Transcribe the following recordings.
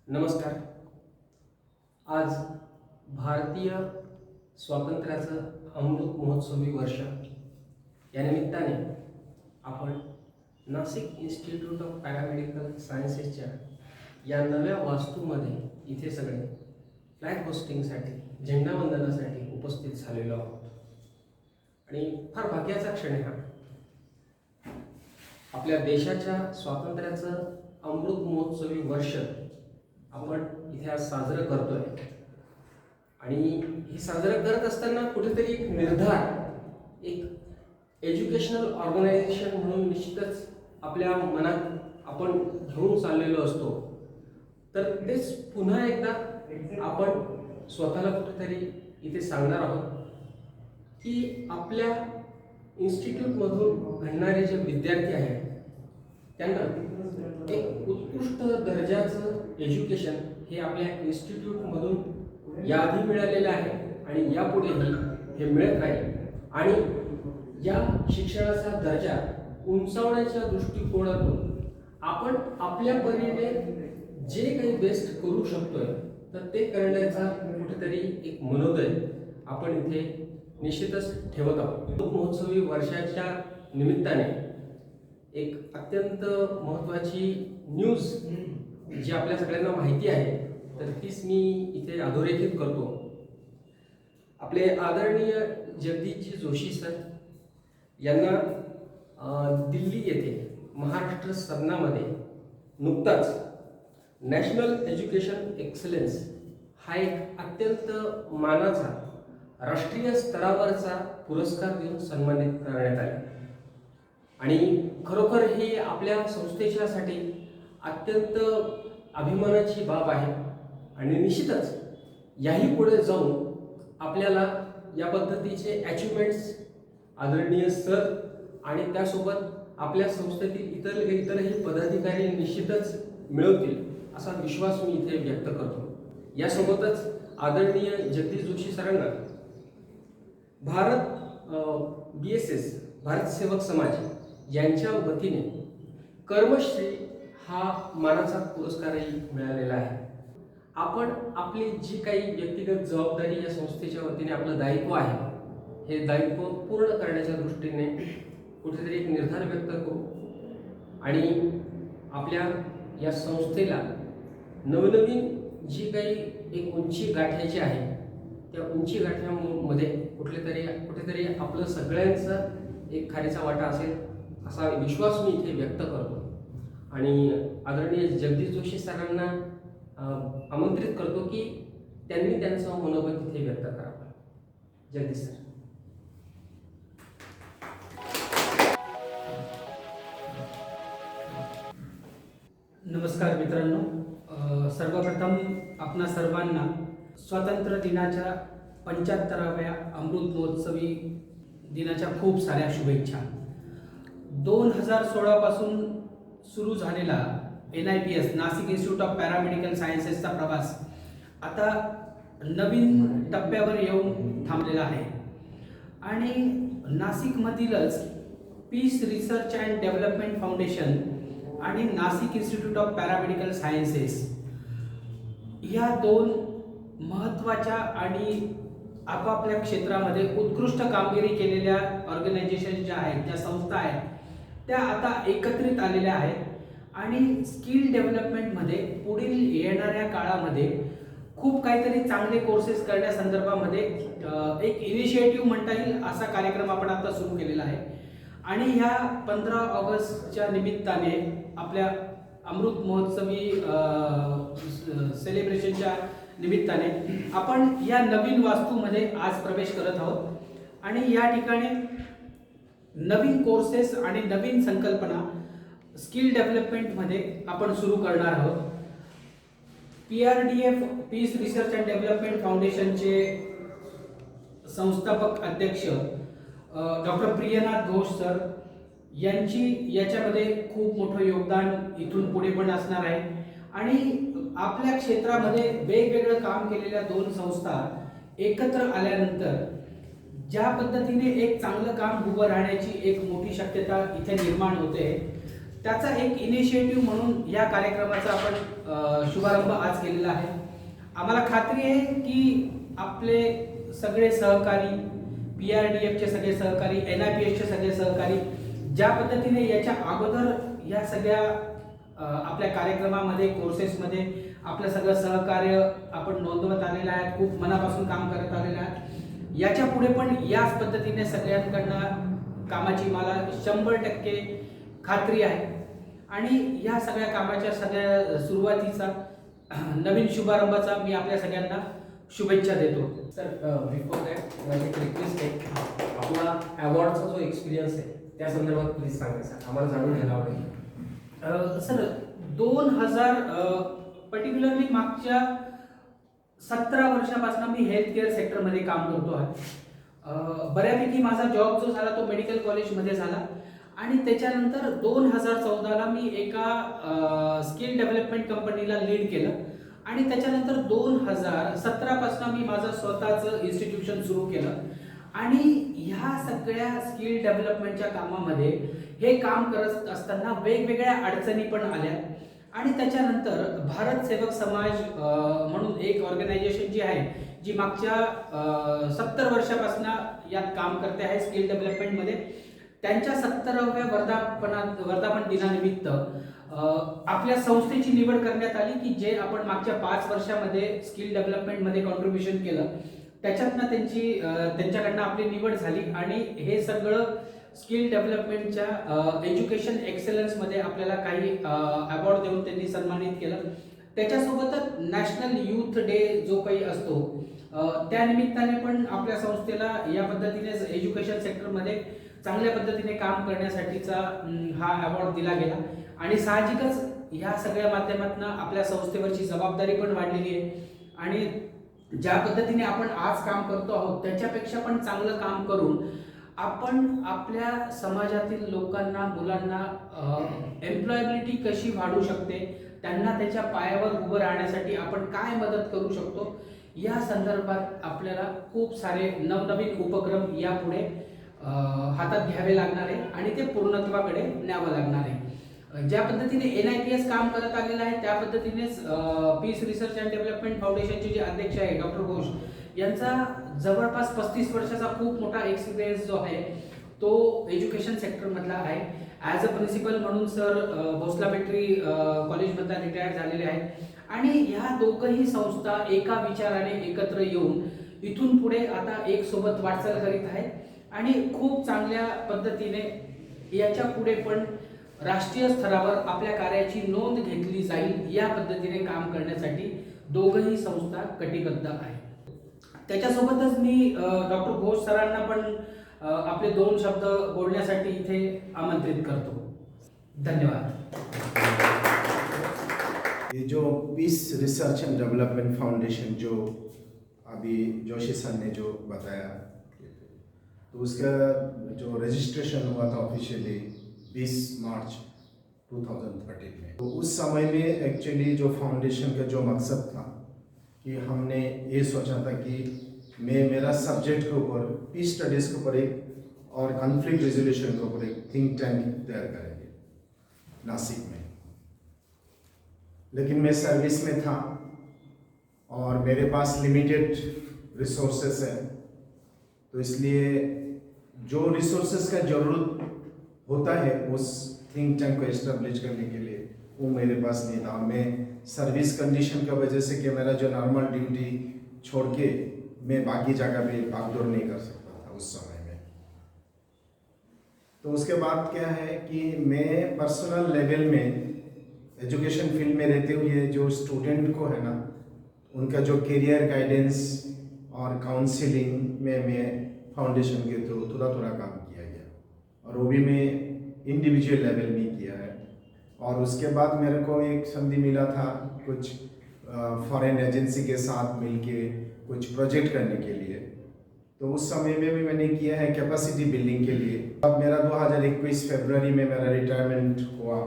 नमस्कार. आज भारतीय स्वातंत्र्याचं अमृत महोत्सवी वर्ष या निमित्ताने आपण नाशिक इन्स्टिट्यूट ऑफ पॅरामेडिकल सायन्सेसच्या या नव्या वास्तूमध्ये इथे सगळे फ्लॅग होस्टिंगसाठी झेंडावंदनासाठी उपस्थित झालेलो आहोत. आणि फार भाग्याचा क्षण आहे हा. आपल्या देशाच्या स्वातंत्र्याचं अमृत महोत्सवी वर्ष आपण इथे आज साजरं करतोय. आणि हे साजरं करत असताना कुठेतरी एक निर्धार, एक एज्युकेशनल ऑर्गनायझेशन म्हणून निश्चितच आपल्या मनात आपण घेऊन चाललेलो असतो. तर तेच पुन्हा एकदा आपण स्वतःला कुठेतरी इथे सांगणार आहोत की आपल्या इन्स्टिट्यूटमधून घडणारे जे विद्यार्थी आहेत त्यांना एक उत्कृष्ट दर्जाचं एज्युकेशन हे आपल्या इन्स्टिट्यूटमधून याआधी मिळालेलं आहे आणि यापुढेही हे मिळत राहील. आणि या शिक्षणाचा दर्जा उंचावण्याच्या दृष्टिकोनातून आपण आपल्या परीने जे काही बेस्ट करू शकतोय तर ते करण्याचा कुठेतरी एक मनोदय आपण इथे निश्चितच ठेवत आहोत. महोत्सवी वर्षाच्या निमित्ताने एक अत्यंत महत्त्वाची न्यूज जी आपल्या सगळ्यांना माहिती आहे तर तीच मी इथे अधोरेखित करतो. आपले आदरणीय जगदीशजी जोशी सर यांना दिल्ली येथे महाराष्ट्र सदनामध्ये नुकताच नॅशनल एज्युकेशन एक्सलन्स हा एक अत्यंत मानाचा राष्ट्रीय स्तरावरचा पुरस्कार देऊन सन्मानित करण्यात आले. आणि खरोखर ही आपल्या संस्थेच्यासाठी अत्यंत अभिमानाची बाब आहे. आणि निश्चितच याही पुढे जाऊन आपल्याला या पद्धतीचे अचिव्हमेंट्स आदरणीय सर आणि त्यासोबत आपल्या संस्थेतील इतरही पदाधिकारी निश्चितच मिळवतील असा विश्वास मी इथे व्यक्त करतो. यासोबतच आदरणीय जगदीश जोशी सरांना BSS भारत सेवक समाज यांच्या वतीने कर्मश्री हा मानाचा पुरस्कारही मिळालेला आहे. आपण आपली जी काही व्यक्तिगत जबाबदारी या संस्थेच्या वतीने आपलं दायित्व आहे हे दायित्व पूर्ण करण्याच्या दृष्टीने कुठेतरी एक निर्धार व्यक्त करू आणि आपल्या या संस्थेला नवनवीन जी काही एक उंची गाठायची आहे त्या उंची गाठण्यामध्ये कुठेतरी आपलं सगळ्यांचं एक खारीचा वाटा असेल असा विश्वास मी इथे व्यक्त करतो. आणि आदरणीय जगदीश जोशी सरांना आमंत्रित करतो की त्यांनी त्यांचं मनोगत इथे व्यक्त करावं. जगदीश सर. नमस्कार मित्रांनो. सर्वप्रथम आपणा सर्वांना स्वातंत्र्य दिनाच्या 75व्या अमृत महोत्सवी दिनाच्या खूप साऱ्या शुभेच्छा. 2016 पासून सुरू झालेला NIPS Nashik institute of paramedical सायन्सेसचा प्रवास आता नवीन टप्प्यावर येऊन थांबलेला आहे. आणि नाशिकमधीलच peace research and development foundation आणि Nashik institute of paramedical sciences या दोन महत्त्वाच्या आणि आपापल्या क्षेत्रामध्ये उत्कृष्ट कामगिरी केलेल्या ऑर्गनायझेशन ज्या आहेत, ज्या संस्था आहेत त्या आता एकत्रित आलेल्या आहेत. आणि स्किल डेव्हलपमेंटमध्ये पुढील येणाऱ्या काळामध्ये खूप काहीतरी चांगले कोर्सेस करण्यासंदर्भामध्ये एक इनिशिएटिव्ह म्हणता येईल असा कार्यक्रम आपण आता सुरू केलेला आहे. आणि ह्या 15 ऑगस्टच्या निमित्ताने आपल्या अमृत महोत्सवी सेलिब्रेशनच्या निमित्ताने आपण या नवीन वास्तूमध्ये आज प्रवेश करत आहोत. आणि या ठिकाणी नवीन कोर्सेस आणि नवीन संकल्पना स्किल डेव्हलपमेंटमध्ये आपण सुरू करणार आहोत. PRDF peace research and development फाउंडेशनचे संस्थापक अध्यक्ष डॉक्टर प्रियनाथ घोष सर यांची याच्यामध्ये खूप मोठं योगदान इथून पुढे पण असणार आहे. आणि आपल्या क्षेत्रामध्ये वेगवेगळं काम केलेल्या दोन संस्था एकत्र आल्यानंतर ज्या पद्धतीने एक चांगलं काम उभं राहण्याची एक मोठी शक्यता इथे निर्माण होते त्याचा एक इनिशिएटिव्ह म्हणून या कार्यक्रमाचा आपण शुभारंभ आज केलेला आहे. आम्हाला खात्री आहे की आपले सगळे सहकारी, PRDFचे सगळे सहकारी, NIPSचे सगळे सहकारी ज्या पद्धतीने याच्या अगोदर या सगळ्या आपल्या कार्यक्रमामध्ये, कोर्सेसमध्ये आपलं सगळं सहकार्य आपण नोंदवत आलेलं आहे, खूप मनापासून काम करत आलेलं आहे. याच्या पुढे पण याच पद्धतीने सगळ्यांकडनं कामाची मला 100% खात्री आहे. आणि या सगळ्या कामाच्या सगळ्या सुरुवातीचा नवीन शुभारंभाचा मी आपल्या सगळ्यांना शुभेच्छा देतो. सर, बिफोर दॅट माझी एक रिक्वेस्ट आहे, आपला अवॉर्डचा जो एक्सपिरियन्स आहे त्या संदर्भात प्लीज सांगा सर, आम्हाला जाणून घ्यायला आवडेल. सर, 2000 पर्टिक्युलरली मागच्या 17 वर्षापासून मी हेल्थ केअर सेक्टरमध्ये काम करतो आहे. बऱ्यापैकी माझा जॉब जो झाला तो मेडिकल कॉलेजमध्ये झाला आणि त्याच्यानंतर 2014ला मी एका स्किल डेव्हलपमेंट कंपनीला लीड केलं आणि त्याच्यानंतर 2017 पासून मी माझं स्वतःचं इन्स्टिट्यूशन सुरू केलं. आणि ह्या सगळ्या स्किल डेव्हलपमेंटच्या कामामध्ये हे काम करत असताना वेगवेगळ्या अडचणी पण आल्या आणि त्याच्यानंतर भारत सेवक समाज म्हणून एक ऑर्गनायझेशन जी आहे, जी मागच्या 70 वर्षापासून यात काम करते आहे स्किल डेव्हलपमेंटमध्ये, त्यांच्या 70व्या वर्धापन दिनानिमित्त आपल्या संस्थेची निवड करण्यात आली की जे आपण मागच्या 5 वर्षामध्ये स्किल डेव्हलपमेंटमध्ये कॉन्ट्रीब्युशन केलं त्याच्यातनं त्यांच्याकडनं आपली निवड झाली आणि हे सगळं स्किल डेव्हलपमेंटच्या एज्युकेशन एक्सलन्समध्ये आपल्याला काही अवॉर्ड देऊन त्यांनी सन्मानित केलं. त्याच्यासोबतच नॅशनल यूथ डे जो काही असतो त्या निमित्ताने पण आपल्या संस्थेला या पद्धतीने एज्युकेशन सेक्टरमध्ये चांगल्या पद्धतीने काम करण्यासाठीचा हा अवॉर्ड दिला गेला. आणि साहजिकच ह्या सगळ्या माध्यमातून आपल्या संस्थेवरची जबाबदारी पण वाढलेली आहे आणि ज्या पद्धतीने आपण आज काम करतो आहोत त्याच्यापेक्षा पण चांगलं काम करून आपण आपल्या समाजातील लोकांना, मुलांना एम्प्लॉयबिलिटी कशी वाढू शकते, त्यांना त्याच्या पायावर उभं राहण्यासाठी आपण काय मदत करू शकतो, या संदर्भात आपल्याला खूप सारे नवनवीन उपक्रम यापुढे हातात घ्यावे लागणार आहे आणि ते पूर्णत्वाकडे न्यावं लागणार आहे. ज्या पद्धतीने NIPS काम करत आलेलं आहे त्या पद्धतीनेच पीस रिसर्च अँड डेव्हलपमेंट फाउंडेशनचे जे अध्यक्ष आहे डॉक्टर घोष यांचा जवळपास 35 वर्षाचा खूप मोठा एक्सपिरियन्स जो आहे तो एज्युकेशन सेक्टरमधला आहे. ॲज अ प्रिन्सिपल म्हणून सर भोसला बेटरी कॉलेजमधला रिटायर झालेले आहेत आणि ह्या दोघंही संस्था एका विचाराने एकत्र येऊन इथून पुढे आता एक सोबत वाटचाल करीत आहेत आणि खूप चांगल्या पद्धतीने याच्या पुढे पण राष्ट्रीय स्तरावर आपल्या कार्याची नोंद घेतली जाईल या पद्धतीने काम करण्यासाठी दोघंही संस्था कटिबद्ध आहे. त्याच्यासोबतच मी डॉक्टर घोष सरांना पण आपले 2 शब्द बोलण्यासाठी इथे आमंत्रित करतो. धन्यवाद. ये जो peace research and development foundation जो अभी जोशी सर ने जो बताया, तो उसका जो रजिस्ट्रेशन हुआ था ऑफिशियली 20 मार्च 2013 में, तो उस समय में एक्चुअली जो फाउंडेशन का जो मकसद था कि हमने ये सोचा था कि मेरा सब्जेक्ट के ऊपर पीस स्टडीज़ के ऊपर एक और कॉन्फ्लिक्ट रेजोल्यूशन के ऊपर एक थिंक टैंक तैयार करेंगे नासिक में. लेकिन मैं सर्विस में था और मेरे पास लिमिटेड रिसोर्सेस है, तो इसलिए जो रिसोर्सेस का ज़रूरत होता है उस थिंक टैंक को एस्टेब्लिश करने के लिए वो मेरे पास नहीं था. मैं सर्विस कंडीशन की वजह से कि मेरा जो नॉर्मल ड्यूटी छोड़ के मैं बाकी जगह पे भागदौड़ नहीं कर सकता था उस समय में. तो उसके बाद क्या है कि मैं पर्सनल लेवल में एजुकेशन फील्ड में रहते हुए जो स्टूडेंट को है ना, उनका जो करियर गाइडेंस और काउंसलिंग में मैं फाउंडेशन के थ्रू थोड़ा काम किया गया और वो भी मैं इंडिविजुअल लेवल में किया है. और उसके बाद मेरे को एक संधि मिला था कुछ फॉरेन एजेंसी के साथ मिलके कुछ प्रोजेक्ट करने के लिए, तो उस समय में भी मैंने किया है कैपेसिटी बिल्डिंग के लिए. अब मेरा 2021 फरवरी में मेरा रिटायरमेंट हुआ,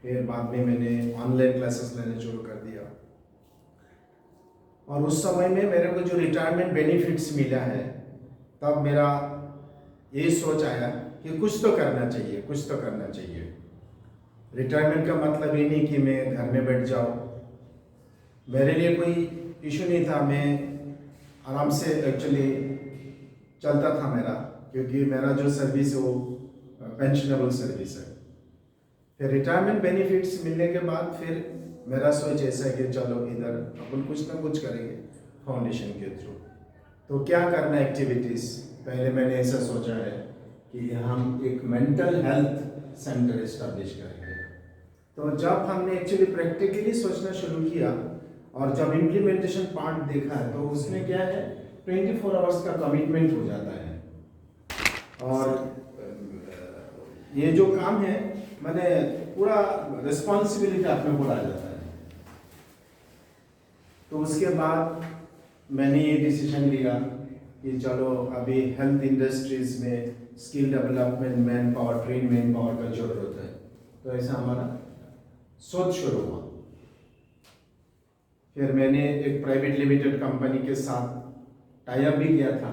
फिर बाद में मैंने ऑनलाइन क्लासेस लेने शुरू कर दिया और उस समय में मेरे को जो रिटायरमेंट बेनिफिट्स मिला है तब मेरा ये सोच आया कि कुछ तो करना चाहिए. रिटायरमेंट का मतलब ये नहीं कि मैं घर में बैठ जाऊँ। मेरे लिए कोई इशू नहीं था, मैं आराम से एक्चुअली चलता था मेरा, क्योंकि मेरा जो सर्विस है वो पेंशनेबल सर्विस है। फिर रिटायरमेंट बेनिफिट्स मिलने के बाद फिर मेरा सोच ऐसा है कि चलो इधर अपन कुछ ना कुछ करेंगे फाउंडेशन के थ्रू। तो क्या करना एक्टिविटीज़, पहले मैंने ऐसा सोचा है कि हम एक मेंटल हेल्थ सेंटर इस्टेब्लिश करेंगे। तो जब हमने एक्चुअली प्रैक्टिकली सोचना शुरू किया और जब इम्प्लीमेंटेशन पार्ट देखा है, तो उसमें क्या है 24 आवर्स का कमिटमेंट हो जाता है। और ये जो काम है मैंने पूरा रिस्पॉन्सिबिलिटी अपने को आ जाता है। तो उसके बाद मैंने ये डिसीजन लिया कि चलो अभी हेल्थ इंडस्ट्रीज में skill development, man power, train man power का जरूरत है। तो ऐसा हमारा सोच शुरू हुआ। फिर मैंने एक प्राइवेट लिमिटेड कंपनी के साथ टाई अप भी किया था।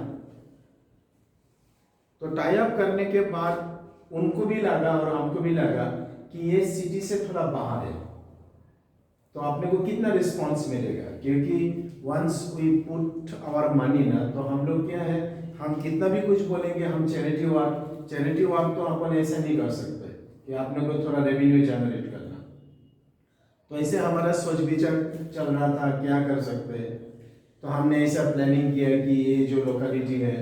तो टाई अप करने के बाद उनको भी लगा और हमको भी लगा कि ये सिटी से थोड़ा बाहर है, तो आपने को कितना रिस्पॉन्स मिलेगा, क्योंकि once we put our money ना, तो हम लोग क्या है, हम कितना भी कुछ बोलेंगे हम चैरिटी वर्क तो अपन ऐसा नहीं कर सकते कि आपने को थोड़ा रेवेन्यू जनरेट करना। तो ऐसे हमारा सोच विचार चल रहा था क्या कर सकते हैं। तो हमने ऐसा प्लानिंग किया कि ये जो लोकेलिटी है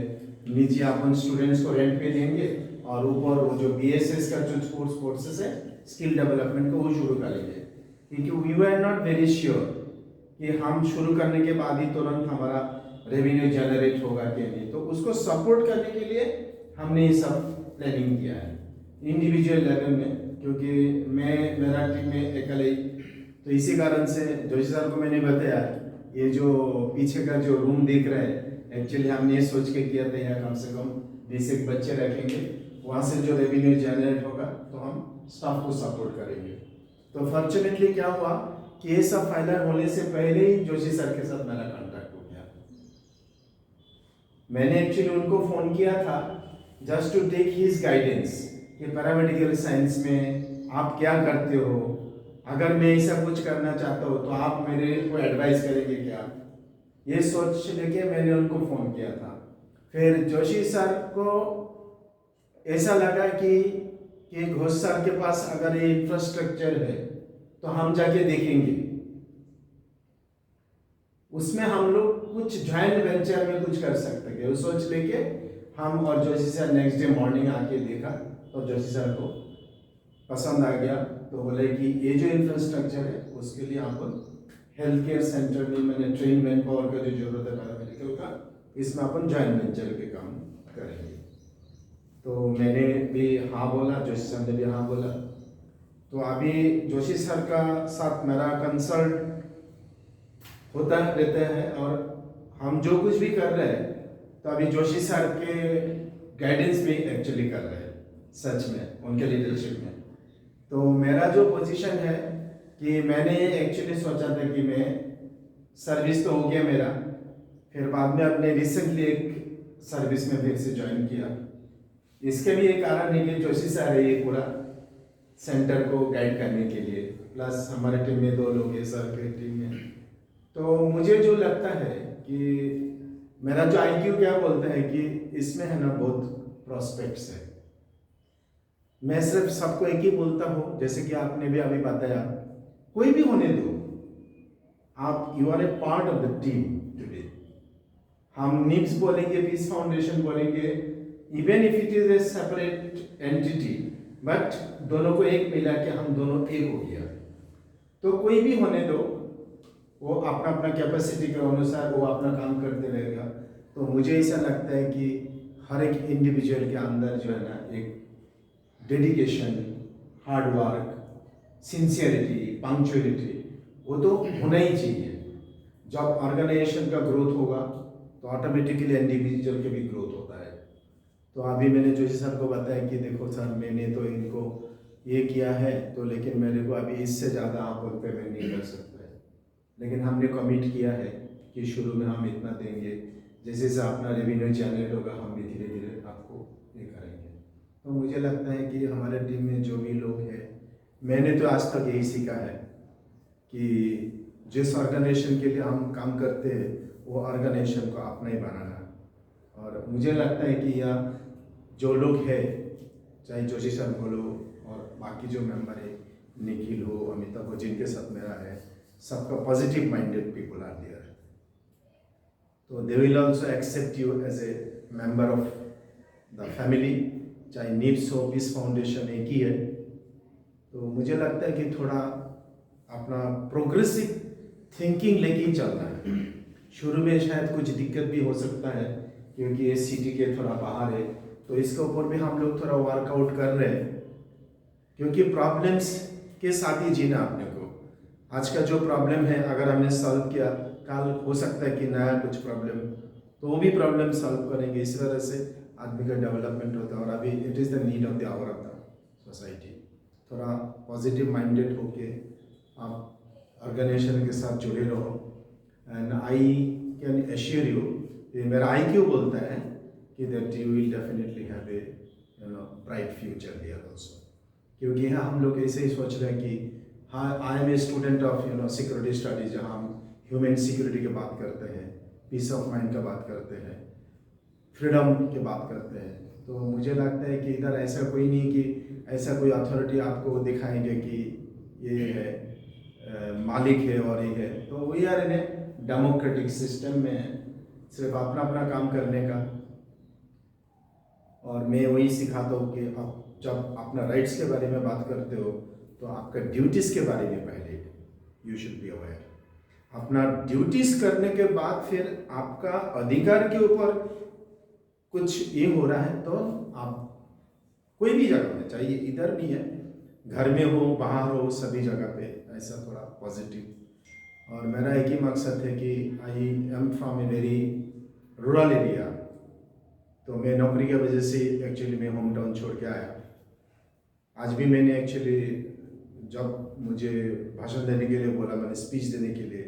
नीचे अपन स्टूडेंट्स को रेंट पे देंगे और ऊपर वो जो BSS का जो कोर्सेस है स्किल डेवलपमेंट को वो शुरू करेंगे, क्योंकि we were not very sure कि हम शुरू करने के बाद ही तुरंत हमारा रेवेन्यू जनरेट होगा कि नहीं। तो उसको सपोर्ट करने के लिए हमने ये सब प्लानिंग किया है इंडिविजुअल लेवल में, क्योंकि मेरा टीम में अकेले ही। तो इसी कारण से जोशी सर को मैंने बताया ये जो पीछे का जो रूम देख रहे हैं, एक्चुअली हमने ये सोच के किया था यहाँ कम से कम 20 एक बच्चे रखेंगे, वहाँ से जो रेवेन्यू जनरेट होगा तो हम स्टाफ को सपोर्ट करेंगे। तो फॉर्चुनेटली क्या हुआ कि ये सब फाइनल होने से पहले ही जोशी सर के साथ मेरा कॉन्टैक्ट हो गया। मैंने एक्चुअली उनको फोन किया था just to take his guidance कि पैरामेडिकल साइंस में आप क्या करते हो, अगर मैं ऐसा कुछ करना चाहता हूँ तो आप मेरे को एडवाइस करेंगे क्या, ये सोच लेके मैंने उनको फ़ोन किया था। फिर जोशी सर को ऐसा लगा कि घोष सर के पास अगर ये इंफ्रास्ट्रक्चर है तो हम जाके देखेंगे, उसमें हम लोग कुछ जॉइंट वेंचर में कुछ कर सकते हैं। वो सोच लेके हम और Joshi sir next day morning आके देखा और जोशी सर को पसंद आ गया। तो बोले कि ये जो इंफ्रास्ट्रक्चर है उसके लिए आपको हेल्थ केयर सेंटर में मैंने ट्रेन मैन पावर का जो जरूरत है पैरामेडिकल का, इसमें अपन जॉइंट वेंचर के काम करेंगे। तो मैंने भी हाँ बोला, जोशी सर ने भी हाँ बोला। तो अभी जोशी सर का साथ मेरा कंसल्ट होता रहता है और हम जो कुछ भी कर रहे हैं तो अभी जोशी सर के गाइडेंस भी एक्चुअली कर रहे हैं, सच में उनके लीडरशिप में। तो मेरा जो पोजीशन है कि मैंने एक्चुअली सोचा था कि मैं सर्विस तो हो गया मेरा, फिर बाद में अपने रिसेंटली एक सर्विस में फिर से ज्वाइन किया। इसके भी एक कारण है कि जोशी सर है ये पूरा सेंटर को गाइड करने के लिए, प्लस हमारे टीम में 2 लोग हैं सर के टीम में। तो मुझे जो लगता है कि मेरा जो IQ क्या बोलता है कि इसमें है ना बहुत प्रॉस्पेक्ट्स है। मैं सिर्फ सबको एक ही बोलता हूँ, जैसे कि आपने भी अभी बताया, कोई भी होने दो आप, you are a part of the team today. हम निप्स बोलेंगे, पीस फाउंडेशन बोलेंगे, even if it is a separate entity, but दोनों को एक मिला के हम दोनों एक हो गया। तो कोई भी होने दो, वो अपना अपना कैपेसिटी के अनुसार वो अपना काम करते रहेगा। तो मुझे ऐसा लगता है कि हर एक इंडिविजुअल के अंदर जो है ना एक dedication, hard work, sincerity, punctuality वो तो होना ही चाहिए। जब ऑर्गेनाइजेशन का ग्रोथ होगा तो ऑटोमेटिकली इंडिविजुअल के भी ग्रोथ होता है। तो अभी मैंने जोशी सर को बताया कि देखो सर मैंने तो इनको ये किया है, तो लेकिन मेरे को अभी इससे ज़्यादा आप उन पेमेंट नहीं कर सकते, लेकिन हमने कमिट किया है कि शुरू में हम इतना देंगे, जैसे जैसे अपना रेवेन्यू जनरेट होगा हम भी धीरे धीरे आपको ये करेंगे। तो मुझे लगता है कि हमारे टीम में जो भी लोग हैं मैंने तो आज तक यही सीखा है कि जिस ऑर्गेनाइजेशन के लिए हम काम करते हैं वो ऑर्गेनाइजेशन को अपना ही बनाना है। और मुझे लगता है कि यह जो लोग हैं, चाहे जोशी सर बोलो और बाकी जो मेंबर है, निखिल हो, अमिताभ हो, जिनके साथ मेरा है, सबका positive minded people are there. तो they will also accept you as a member of the family. चाहे नीड्स हो, पीस फाउंडेशन एक ही है। तो मुझे लगता है कि थोड़ा अपना प्रोग्रेसिव थिंकिंग लेके ही चलना है। शुरू में शायद कुछ दिक्कत भी हो सकता है क्योंकि ये सिटी के थोड़ा बाहर है, तो इसके ऊपर भी हम लोग थोड़ा वर्कआउट कर रहे हैं क्योंकि प्रॉब्लम्स के साथ ही जीना अपने को। आज का जो प्रॉब्लम है अगर हमने सॉल्व किया, कल हो सकता है कि नया कुछ प्रॉब्लम, तो वो भी प्रॉब्लम सॉल्व करेंगे। इस वजह से आदमी का डेवलपमेंट होता है और अभी it is the need of the hour of the society. थोड़ा पॉजिटिव माइंडेड होके आप ऑर्गेनाइजेशन के साथ जुड़े रहो। And I can assure you, ये मेरा आई क्यों बोलता है कि that you will definitely have a bright future there also. क्योंकि यहाँ हम लोग ऐसे ही सोच रहे हैं कि हाँ, I am a student of security studies, जहाँ हम ह्यूमन सिक्योरिटी की बात करते हैं, पीस ऑफ माइंड का बात करते हैं, फ्रीडम की बात करते हैं। तो मुझे लगता है कि इधर ऐसा कोई नहीं कि ऐसा कोई अथॉरिटी आपको दिखाएंगे कि ये है मालिक है और ये है। तो we are in a democratic system में सिर्फ अपना अपना काम करने का। और मैं वही सिखाता हूँ कि आप जब अपना राइट्स के बारे में बात करते हो तो आपका ड्यूटीज़ के बारे में पहले यू शुड बी अवेयर। अपना ड्यूटीज़ करने के बाद फिर आपका अधिकार के ऊपर कुछ ये हो रहा है तो आप कोई भी जगह में, चाहिए इधर नहीं है, घर में हो, बाहर हो, सभी जगह पे ऐसा थोड़ा पॉजिटिव। और मेरा एक ही मकसद है कि I am from a very rural area. तो मैं नौकरी की वजह से एक्चुअली मैं होम टाउन छोड़ के आया। आज भी मैंने एक्चुअली जब मुझे भाषण देने के लिए बोला, मैंने स्पीच देने के लिए,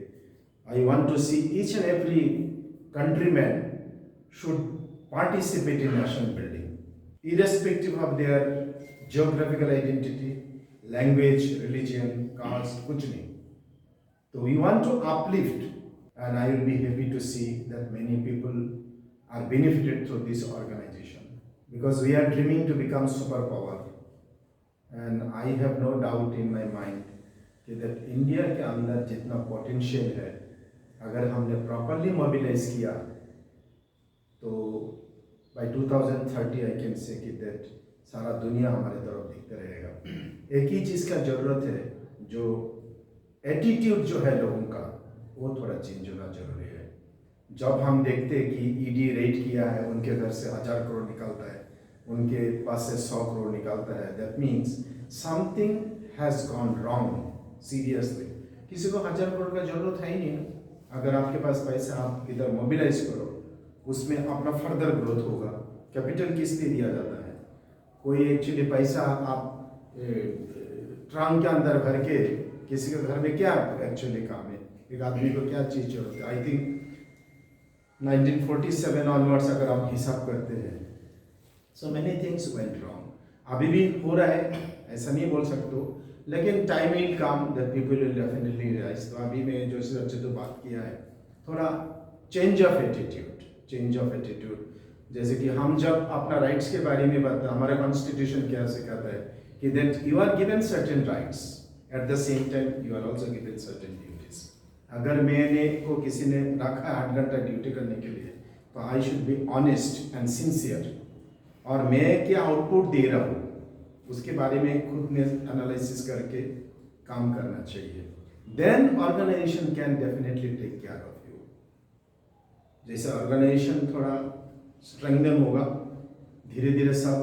I want to see each and every countryman should participate in national building irrespective of their geographical identity, language, religion, caste, कुछ नहीं। तो we want to uplift and I will be happy to see that many people are benefited through this organization because we are dreaming to become superpower, and I have no doubt in my mind कि that India के अंदर जितना potential है, अगर हमने properly mobilize किया तो by 2030 I can say कि that सारा दुनिया हमारे तरफ देखते रहेगा। एक ही चीज़ का जरूरत है, जो एटीट्यूड जो है लोगों का वो थोड़ा चेंज होना जरूरी है। जब हम देखते हैं कि ईडी रेड किया है, उनके घर से 1000 करोड़ निकलता है, उनके पास से 100 करोड़ निकलता है, that means something has gone wrong seriously. किसी को 1000 करोड़ का जरूरत है ही नहीं ना। अगर आपके पास पैसा आप इधर मोबिलाइज करो, उसमें अपना फर्दर ग्रोथ होगा। कैपिटल किस लिए दिया जाता है? कोई एक्चुअली पैसा आप ट्रंक के अंदर भर के किसी के घर में क्या एक्चुअली काम है? एक आदमी को क्या चीज़ जरूरत है? आई थिंक 1947 ऑनवर्ड्स अगर आप हिसाब करते हैं, so many things went wrong. अभी भी हो रहा है, ऐसा नहीं बोल सकते हो, लेकिन time will come that people will definitely realise. तो अभी मैं जो से अच्छे तो बात किया है, थोड़ा चेंज ऑफ एटीट्यूड। जैसे कि हम जब अपना राइट्स के बारे में बात, हमारा कॉन्स्टिट्यूशन क्या सिखाता है कि that you are given certain rights, at the same time you are also given certain duties. अगर मैंने को किसी ने रखा है 8 घंटा ड्यूटी करने के लिए, तो I should be honest and sincere, और मैं क्या आउटपुट दे रहा हूँ उसके बारे में खुद ने एनालिसिस करके काम करना चाहिए। Then organization can definitely take care of you. जैसे ऑर्गेनाइजेशन थोड़ा स्ट्रेंथन होगा, धीरे धीरे सब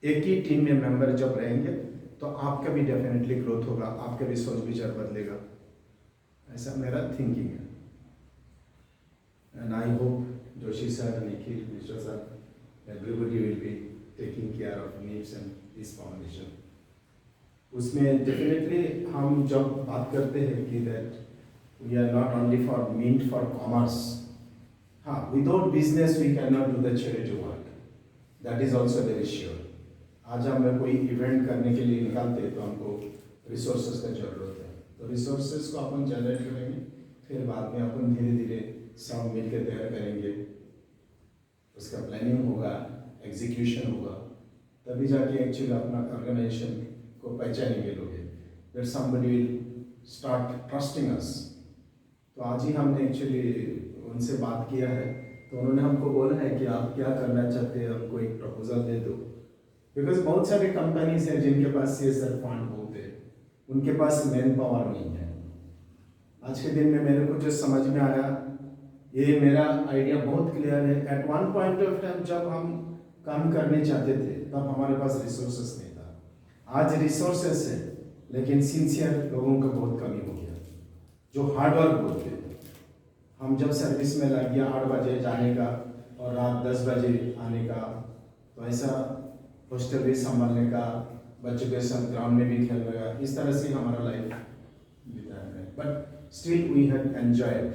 एक ही टीम में मेंबर जब रहेंगे तो आपका भी डेफिनेटली ग्रोथ होगा, आपका भी सोच विचार बदलेगा। ऐसा मेरा थिंकिंग है। And I hope Joshi sir, Nikhil, Mishra sir, everybody will be taking care of needs and this foundation. उसमें डेफिनेटली हम जब बात करते हैं कि that we are not only for meant for commerce. हाँ, without business we can not do the charity work, that is also very sure. आज हम कोई इवेंट करने के लिए निकालते हैं तो हमको रिसोर्सेज का जरूरत है, तो रिसोर्सेज को अपन जनरेट करेंगे, फिर बाद में अपन धीरे धीरे सब मिलकर तैयार करेंगे, उसका प्लानिंग होगा, एग्जीक्यूशन होगा, तभी जाके एक्चुअली अपना ऑर्गेनाइजेशन को पहचानेंगे लोग, फिर somebody will start trusting us। तो आज ही हमने एक्चुअली उनसे बात किया है, तो उन्होंने हमको बोला है कि आप क्या करना चाहते हैं, हमको एक प्रपोजल दे दो, बिकॉज बहुत सारे कंपनीज हैं जिनके पास CSR फंड होते हैं, उनके पास मैन पावर नहीं है। आज के दिन में मेरे को जो समझ में आया, ये मेरा आइडिया बहुत क्लियर है। At one point of time जब हम काम करने चाहते थे तब हमारे पास रिसोर्सेस नहीं था। आज रिसोर्सेस है लेकिन सिंसियर लोगों का बहुत कमी हो गया, जो हार्डवर्क बोलते हैं। हम जब सर्विस में लग गया 8 बजे जाने का और रात 10 बजे आने का, तो ऐसा हॉस्टल भी संभालने का, बच्चों के साथ ग्राउंड में भी खेलने का, इस तरह से हमारा लाइफ बिताया है। But still we have enjoyed.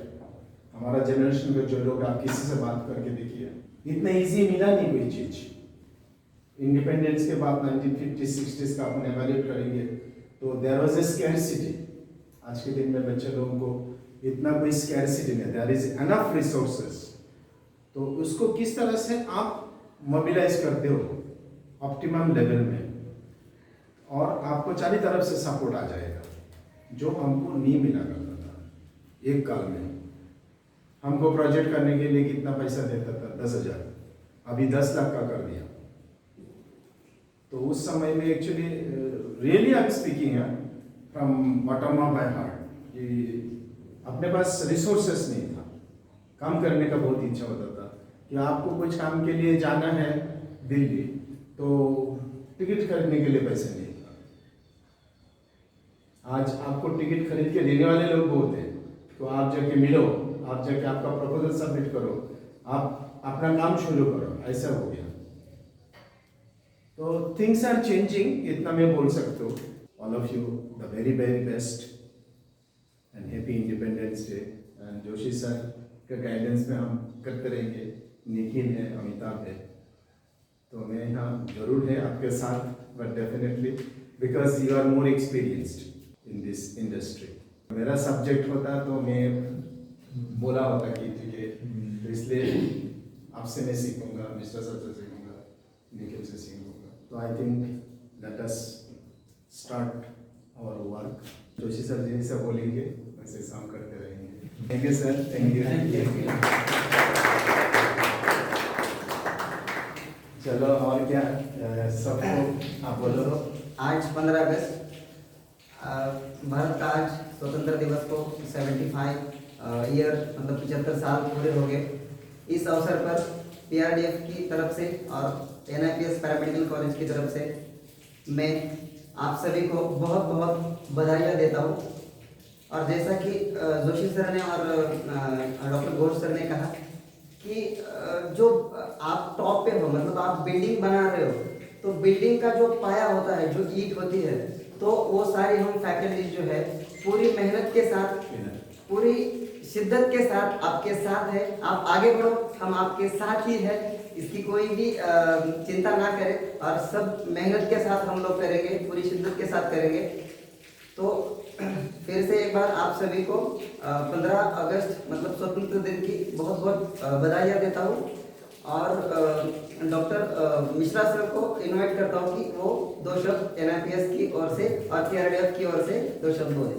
हमारा जनरेशन के जो लोग, आप किसी से बात करके देखिए, इतना इजी मिला नहीं कोई चीज। इंडिपेंडेंस के बाद 1950-60s का अपन एवेल्यूएट करेंगे तो देयर वाज ए स्कैरसिटी। आज के दिन में बच्चे लोगों को इतना कोई स्कैरसिटी नहीं, देयर इज एनफ रिसोर्सेस। तो उसको किस तरह से आप मोबिलाइज करते हो ऑप्टिमम लेवल में, और आपको चारों तरफ से सपोर्ट आ जाएगा, जो हमको नहीं मिला करता था एक काल में। हमको प्रोजेक्ट करने के लिए कितना पैसा देता था? 10,000, अभी 10 लाख का कर दिया। तो उस समय में actually really I am speaking from bottom of my heart, कि अपने पास रिसोर्सेस नहीं था। काम करने का बहुत इच्छा होता था कि आपको कुछ काम के लिए जाना है दिल्ली, तो टिकट खरीदने के लिए पैसे नहीं था। आज आपको टिकट खरीद के देने वाले लोग बहुत हैं, तो आप जाके मिलो, आप जाके आपका प्रपोजल सबमिट करो, आप अपना काम शुरू करो, ऐसा हो गया। तो थिंग्स आर चेंजिंग, इतना मैं बोल सकता हूँ। All of you the very very best and happy independence day. And Joshi sir के गाइडेंस में हम करते रहेंगे। निखिल है, अमिताभ है, तो मैं यहाँ जरूर है आपके साथ, but definitely because you are more experienced in this industry. मेरा सब्जेक्ट होता तो मैं बोला होता कि ठीक है, तो इसलिए आपसे मैं सीखूंगा, मिस्टर सर से सीखूंगा, निखिल से सीखूंगा। तो I think let us start our work. Joshi sir ji से बोलेंगे, वैसे काम करते रहेंगे। Thank you sir, thank you. चलो और क्या सबको आप बोलो। आज 15 अगस्त भारत का आज स्वतंत्र दिवस को 75 ईयर मतलब 75 साल पूरे हो गए। इस अवसर पर PRDF की तरफ से और NIPS पैरामेडिकल कॉलेज की तरफ से मैं आप सभी को बहुत बहुत बधाइयाँ देता हूँ। और जैसा कि जोशी सर ने और डॉक्टर घोष सर ने कहा कि जो आप टॉप पे हो, मतलब आप बिल्डिंग बना रहे हो, तो बिल्डिंग का जो पाया होता है, जो ईंट होती है, तो वो सारी हम फैकल्टीज जो है पूरी मेहनत के साथ, पूरी शिद्दत के साथ आपके साथ है। आप आगे बढ़ो, हम आपके साथ ही है, इसकी कोई भी चिंता ना करें, और सब मेहनत के साथ हम लोग करेंगे, पूरी शिद्दत के साथ करेंगे। तो फिर से एक बार आप सभी को 15 अगस्त मतलब स्वतंत्र दिन की बहुत बहुत बधाइयाँ देता हूँ। और डॉक्टर मिश्रा सर को इनवाइट करता हूँ कि वो 2 शब्द NIPS की ओर से और PRDF की ओर से 2 शब्द बोले।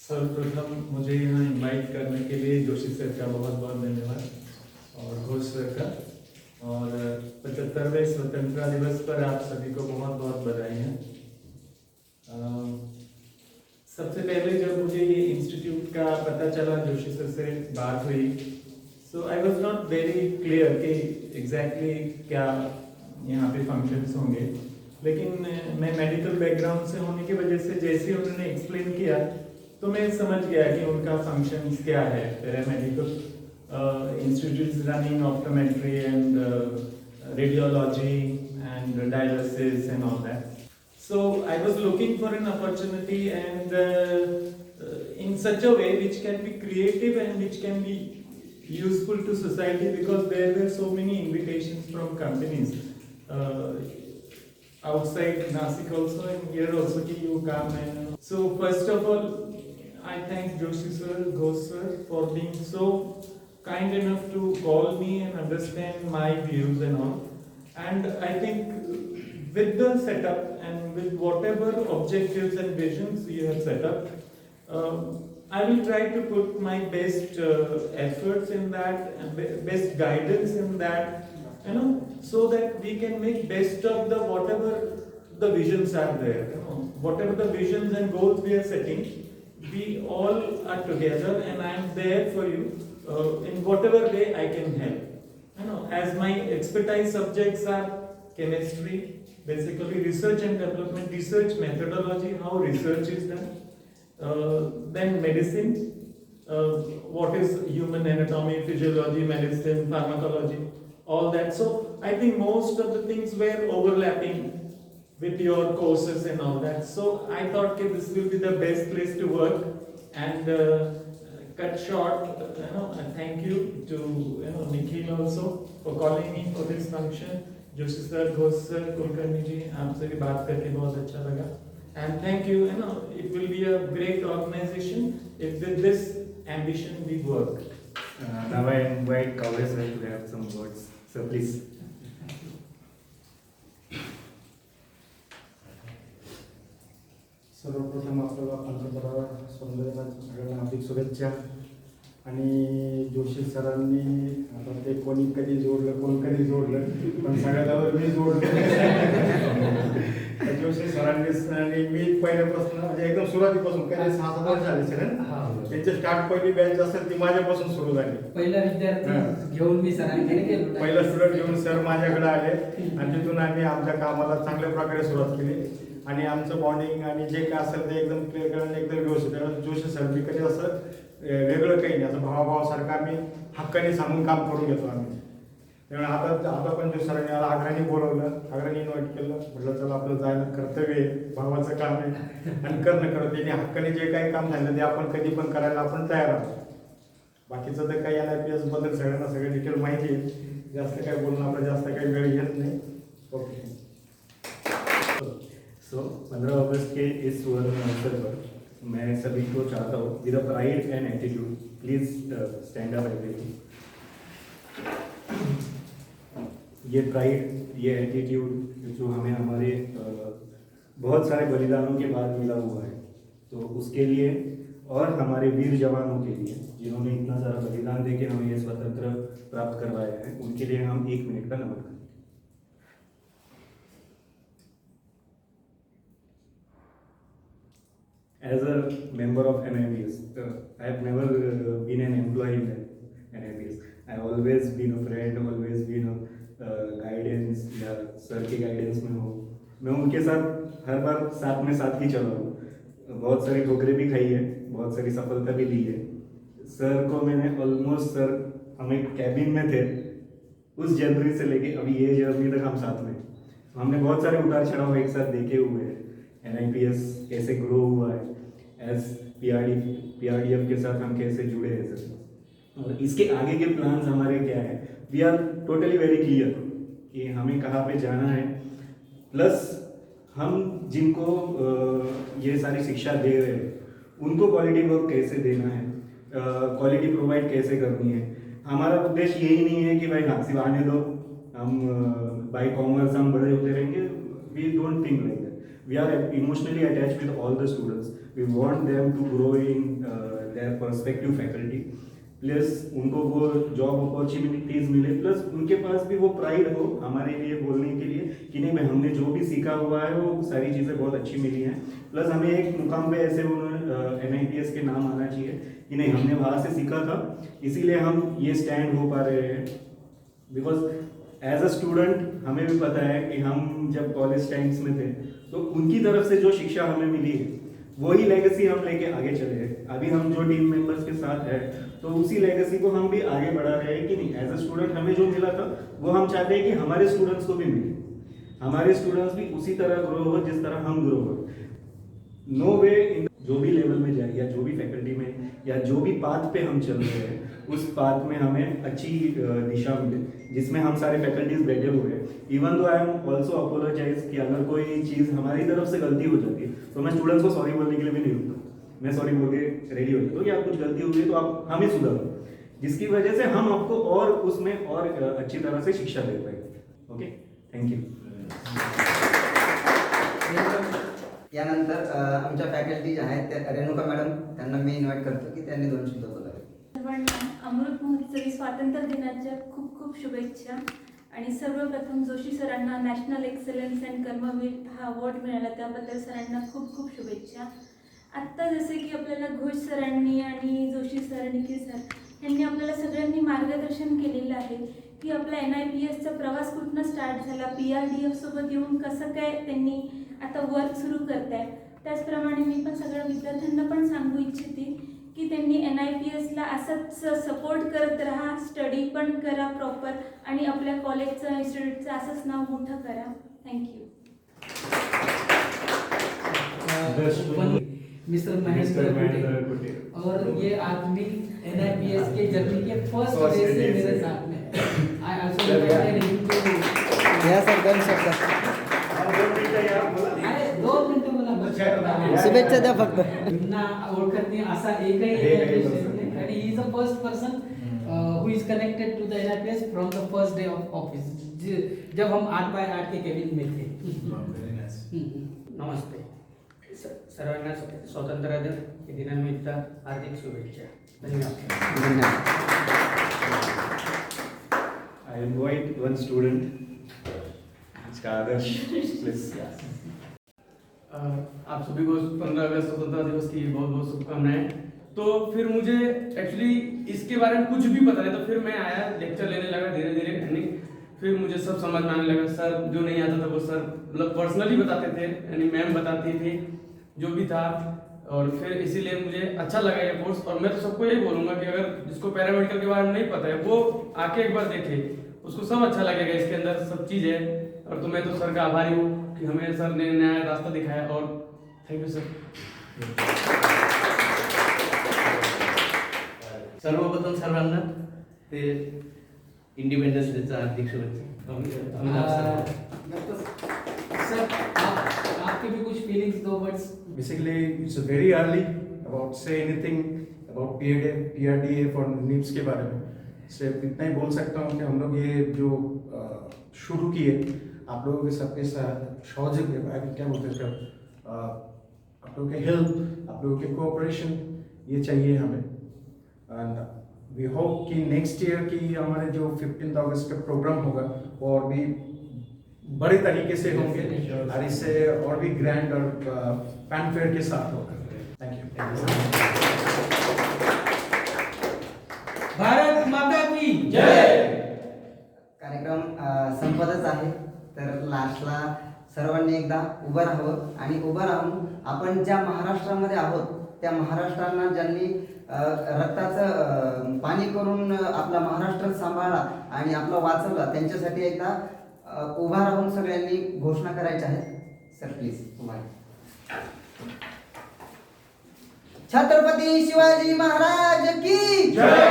सर्वप्रथम मुझे यहाँ इनवाइट करने के लिए जोशी सर का बहुत बहुत धन्यवाद, और घोष सर का। और 75वें स्वतंत्रता दिवस पर आप सभी को बहुत बहुत बधाई है। सबसे पहले जब मुझे ये इंस्टीट्यूट का पता चला, जोशी सर से बात हुई, so I was not very clear कि एग्जैक्टली क्या यहाँ पे फंक्शंस होंगे। लेकिन मैं मेडिकल बैकग्राउंड से होने की वजह से जैसे उन्होंने एक्सप्लेन किया तो मैं समझ गया कि उनका फंक्शंस क्या है। Paramedical institute running optometry and radiology and dialysis and all that. So I was looking for an opportunity and in such a way which can be creative and which can be useful to society because there were so many invitations from companies outside Nasik also and here also ki you come and so first of all I thank Joshi sir, Ghosh sir for being so kind enough to call me and understand my views and all. And I think with the setup and with whatever objectives and visions you have set up, I will try to put my best efforts in that and best guidance in that, you know, so that we can make best of the whatever the visions are there, you know, whatever the visions and goals we are setting, we all are together and I am there for you in whatever way I can help. You know, as my expertise subjects are chemistry, basically research and development, research methodology, how research is done. Then medicine, what is human anatomy, physiology, medicine, pharmacology, all that. So I think most of the things were overlapping with your courses and all that. So I thought okay, this will be the best place to work and cut short. Thank you to Nikhil also for calling me for this function. Joshi sir, Ghosh sir, Kulkarni ji, आपसे भी बात करके बहुत अच्छा लगा. And thank you. It will be a great organization if with this ambition we work. Now I invite Kaure sir to have some words. Sir, please. सर्वप्रथम आपल्याला पंतप्रधान सौंदर्याच्या सगळ्यांना हार्दिक शुभेच्छा. आणि जोशी सरांनी आता ते कोणी कधी जोडलं कोण कधी जोडलं पण सगळ्यावर मी जोडलं. जोशी सरांनी आणि मी पहिल्यापासून म्हणजे एकदम सुरुवातीपासून काही 6-7 वर्ष झाले सर त्यांचे स्टार्ट पहिली बॅच असेल ती माझ्यापासून सुरू झाली. पहिला विद्यार्थी घेऊन मी सरांकडे गेलो. पहिला स्टुडंट घेऊन सर माझ्याकडे आले आणि तिथून आम्ही आमच्या कामाला चांगल्या प्रकारे सुरुवात केली आणि आमचं बॉन्डिंग आणि जे काय असेल ते एकदम क्लिअर करून एकदम व्यवस्थित. जोशी सर मी कधी असं वेगळं काही नाही, असं भावाभावासारखं आम्ही हक्काने सांगून काम करून घेतो आम्ही. त्यामुळे आता पण जो सरांनी मला आग्रहाने बोलवलं, आग्रहाने इन्व्हाइट केलं, म्हटलं चला आपलं जायला कर्तव्य आहे, भावाचं काम आहे आणि करणं करत त्यांनी हक्काने जे काही काम झालं ते आपण कधी पण करायला आपण तयार आहोत. बाकीचं तर काही NIPS बद्दल सगळ्यांना सगळं डिटेल माहिती आहे, जास्त काही बोलणं आपलं जास्त काही वेळ घेत नाही. ओके. सो 15 अगस्त के इस सुवर्ण अवसर पर मैं सभी को चाहता हूँ with a pride and attitude please stand up everyone. ये प्राइड ये एटीट्यूड जो हमें हमारे बहुत सारे बलिदानों के बाद मिला हुआ है, तो उसके लिए और हमारे वीर जवानों के लिए जिन्होंने इतना सारा बलिदान दे के हमें ये स्वतंत्र प्राप्त करवाया है, उनके लिए हम 1 मिनट का नमन करें. As a member of NIPS, I have never been an employee in NIPS. I have always been a friend, always been a guidance या सर के गाइडेंस में हूँ. मैं उनके साथ हर बार साथ ही चला हूँ. बहुत सारी ठोकरें भी खाई है, बहुत सारी सफलता भी ली है. सर को मैंने ऑलमोस्ट सर हम एक कैबिन में थे उस जनवरी से लेके अभी ये जर्नी तक हम साथ में. हमने बहुत सारे उतार चढ़ाव एक साथ देखे हुए हैं. NIPS कैसे ग्रो हुआ है, एज PRDF के साथ हम कैसे जुड़े हैं सर, और इसके आगे के प्लान्स हमारे क्या है. We are totally very clear कि हमें कहाँ पे जाना है, प्लस हम जिनको ये सारी शिक्षा दे रहे हैं उनको क्वालिटी वर्क कैसे देना है, क्वालिटी प्रोवाइड कैसे करनी है. हमारा उद्देश्य यही नहीं है कि भाई हाँ सिर्फ आने दो, हम बाय कॉमर्स हम बड़े होते रहेंगे. We don't think like that. We are emotionally attached with all the students. We want them to grow in their prospective faculty. Plus उनको वो जॉब अपॉर्चुनिटीज मिले, प्लस उनके पास भी वो प्राइड हो हमारे लिए बोलने के लिए कि नहीं भाई हमने जो भी सीखा हुआ है वो सारी चीज़ें बहुत अच्छी मिली हैं. प्लस हमें एक मुकाम पे ऐसे उन्होंने NIPS के नाम आना चाहिए कि नहीं हमने वहाँ से सीखा था, इसीलिए हम ये स्टैंड हो पा रहे हैं. बिकॉज एज अ स्टूडेंट हमें भी पता है कि हम जब कॉलेज टाइम्स में थे तो उनकी तरफ से जो शिक्षा हमें मिली है वही लेगेसी हम लेके आगे चले हैं. अभी हम जो टीम मेंबर्स के साथ हैं तो उसी लेगेसी को हम भी आगे बढ़ा रहे हैं कि नहीं एज अ स्टूडेंट हमें जो मिला था वो हम चाहते हैं कि हमारे स्टूडेंट्स को भी मिले, हमारे स्टूडेंट्स भी उसी तरह ग्रो हो जिस तरह हम ग्रो हो. नो वे इन जो भी लेवल में जाए या जो भी फैकल्टी में या जो भी पाथ पे हम चल रहे हैं उस पाथ में हमें अच्छी दिशा मिले जिसमें हम सारे फैकल्टीज बैठे हुए हैं। Even though I am also apologise कि अगर कोई चीज़ हमारी तरफ से गलती हो जाती है तो मैं स्टूडेंट्स को सॉरी बोलने के लिए भी नहीं रुकता, मैं सॉरी बोल के रेडी हो जाता हूँ कि आप कुछ गलती हुई है तो आप हमें सुधारो, जिसकी वजह से हम आपको और उसमें और अच्छी तरह से शिक्षा दे पाएंगे। Okay, thank you. यानंतर आमच्या फॅकल्टी ज्या आहेत त्या रेणुका मॅडम, त्यांना मी इन्व्हाइट करतो की त्यांनी 2 शब्द बोलावे. सर्वांना अमृत महोत्सवी स्वातंत्र्य दिनाच्या खूप खूप शुभेच्छा. आणि सर्वप्रथम जोशी सरांना नॅशनल एक्सलन्स अँड कर्मवीर हा अवॉर्ड मिळाला त्याबद्दल सरांना खूप खूप शुभेच्छा. आत्ता जसे की आपल्याला घोष सरांनी आणि जोशी सर, निखिल सर यांनी आपल्याला सगळ्यांनी मार्गदर्शन केलेलं आहे की आपला NIPSचा प्रवास कुठनं स्टार्ट झाला, PRDF सोबत येऊन कसं काय त्यांनी आता वर्क सुरू करताय. त्याचप्रमाणे मी पण सगळ्या विद्यार्थ्यांना पण सांगू इच्छिते की त्यांनी NIPSला असंच सपोर्ट करत राहा, स्टडी पण करा प्रॉपर आणि आपल्या कॉलेजचं इन्स्टिट्यूटचं असंच नाव मोठं करा. थँक्यू. मिस्टर महेंद्र कुटे और ये आदमी NIPS के जर्नी के फर्स्ट डे से मेरे साथ में आई आल्सो या सर 2 शब्द. अरे 2 मिनिटं बोला. शुभेच्छा द्या फक्त. ना ओळखत नाही असा एकही नाही आणि he is a first person who is connected to the NIPS from the first day of office जब हम 8 बाय 8 के केबिन में थे. नमस्ते सर्वांना स्वातंत्र्य दिनानिमित्त हार्दिक शुभेच्छा. धन्यवाद. I invite one student, Mr. Adarsh, please. आप सभी को 15 अगस्त स्वतंत्रता दिवस की बहुत बहुत शुभकामनाएं. तो फिर मुझे एक्चुअली इसके बारे में कुछ भी पता नहीं, तो फिर मैं आया, लेक्चर लेने लगा धीरे धीरे यानी फिर मुझे सब समझ में आने लगा. सर जो नहीं आता था वो सर मतलब पर्सनली बताते थे, यानी मैम बताती थी जो भी था, और फिर इसीलिए मुझे अच्छा लगा ये कोर्स. और मैं तो सबको यही बोलूँगा कि अगर जिसको पैरामेडिकल के बारे में नहीं पता है वो आके एक बार देखे, उसको सब अच्छा लगेगा, इसके अंदर सब चीज़ है. और तो मैं तो सर का आभारी हूँ कि हमें सर ने नया रास्ता दिखाया, और थैंक यू सर. सर्वप्रथम सर्वांना ते इंडिपेंडन्स डेचा हार्दिक शुभेच्छा. सर आपके भी कुछ फीलिंग्स दो words. Basically, it's very early about say anything about PRDF और NIPS के बारे में. सिर्फ इतना ही बोल सकता हूँ कि हम लोग ये जो शुरू किए आप लोगों के सबके साथ सहयोग, क्या बोलते हैं इसका, आप लोगों के हेल्प, आप लोगों के कोऑपरेशन ये चाहिए हमें. एंड वी होप कि नेक्स्ट ईयर की हमारे जो 15 अगस्त का प्रोग्राम होगा वो और भी बड़े तरीके से होंगे और इससे और भी ग्रैंड और फैनफेयर के साथ होगा. Thank you. भारत माता की जय. कार्यक्रम संपतच आहे. तर लास्टला सर्वांनी एकदा उभं राहावं आणि उभं राहून आपण ज्या महाराष्ट्रामध्ये आहोत त्या महाराष्ट्रांना ज्यांनी रक्ताचं पाणी करून आपला महाराष्ट्र सांभाळला आणि आपला वाचवला त्यांच्यासाठी एकदा उभा राहून सगळ्यांनी घोषणा करायच्या आहेत. सर प्लीज उभा. छत्रपती शिवाजी महाराज की जय.